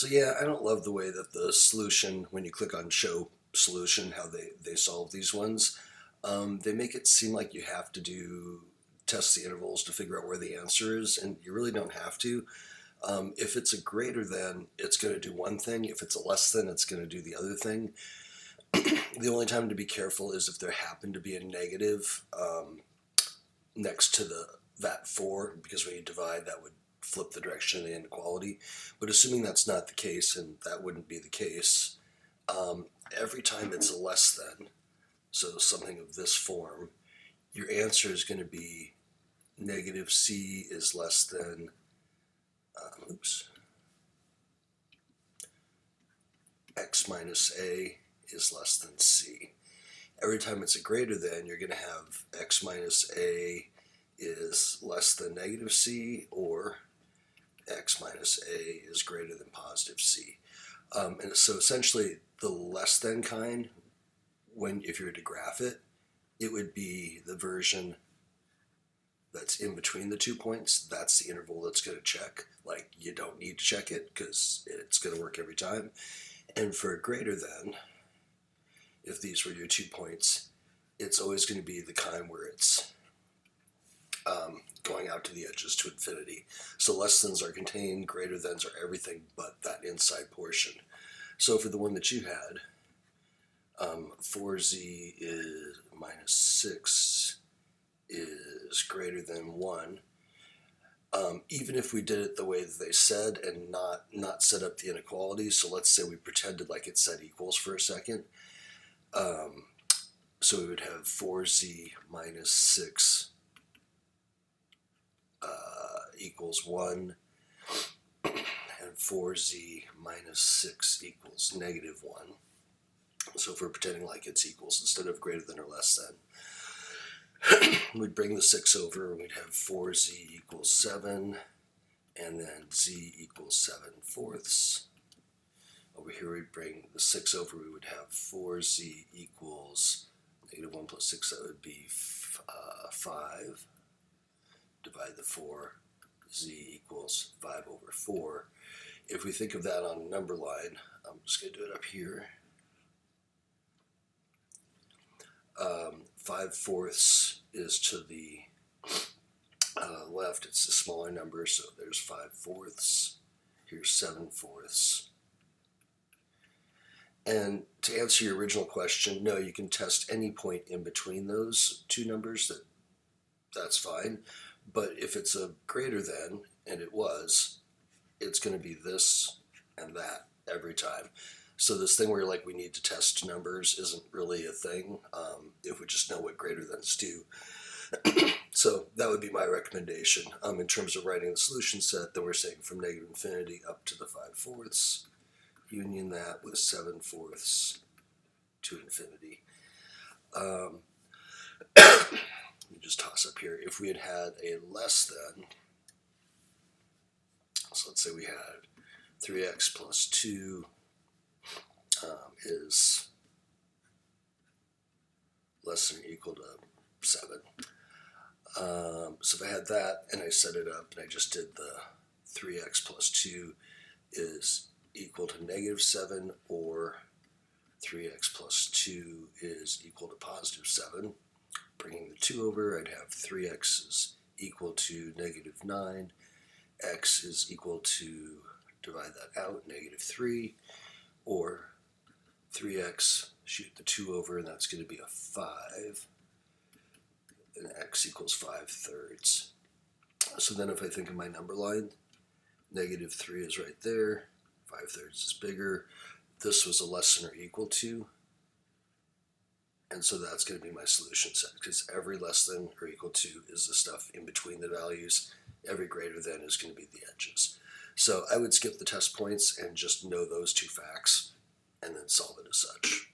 So yeah, I don't love the way that the solution, when you click on show solution, how they solve these ones. They make it seem like you have to do test the intervals to figure out where the answer is, and you really don't have to. If it's a greater than, it's going to do one thing. If it's a less than, it's going to do the other thing. The only time to be careful is if there happened to be a negative next to that 4, because when you divide, that would flip the direction of the inequality. But assuming that's not the case, and that wouldn't be the case, every time it's a less than, so something of this form, your answer is going to be negative c is less than, x minus a is less than c. Every time it's a greater than, you're going to have x minus a is less than negative c, or x minus a is greater than positive c. And so essentially the less than kind, if you were to graph it, it would be the version that's in between the 2 points. That's the interval that's going to check. Like, you don't need to check it because it's going to work every time. And for a greater than, if these were your 2 points, it's always going to be the kind where it's going out to the edges to infinity. So less thans are contained, greater thans are everything but that inside portion. So for the one that you had, 4z is minus 6 is greater than 1. Even if we did it the way that they said and not set up the inequality, so let's say we pretended like it said equals for a second. So we would have 4z minus 6 equals 1, and 4z minus 6 equals negative 1. So if we're pretending like it's equals instead of greater than or less than, we'd bring the 6 over and we'd have 4z equals 7, and then z equals 7 fourths. Over here we'd bring the 6 over, we would have 4z equals negative 1 plus 6, that would be 5. Divide the 4, z equals 5 over 4. If we think of that on a number line, I'm just going to do it up here. 5 fourths is to the left, it's the smaller number, so there's 5 fourths. Here's 7 fourths. And to answer your original question, no, you can test any point in between those two numbers, that's fine. But if it's a greater than, and it was, it's going to be this and that every time. So this thing where we need to test numbers isn't really a thing if we just know what greater thans do. So that would be my recommendation. In terms of writing the solution set, then we're saying from negative infinity up to the 5 fourths, union that with 7 fourths to infinity. Let me just toss up here. If we had had a less than, so let's say we had 3x plus 2 is less than or equal to 7. So if I had that and I set it up and I just did the 3x plus 2 is equal to negative 7, or 3x plus 2 is equal to positive 7. Bringing the 2 over, I'd have 3x is equal to negative 9. X is equal to, divide that out, negative 3. Or 3x, shoot the 2 over, and that's going to be a 5. And x equals 5 thirds. So then if I think of my number line, negative 3 is right there. 5 thirds is bigger. This was a less than or equal to. And so that's going to be my solution set, because every less than or equal to is the stuff in between the values. Every greater than is going to be the edges. So I would skip the test points and just know those two facts and then solve it as such.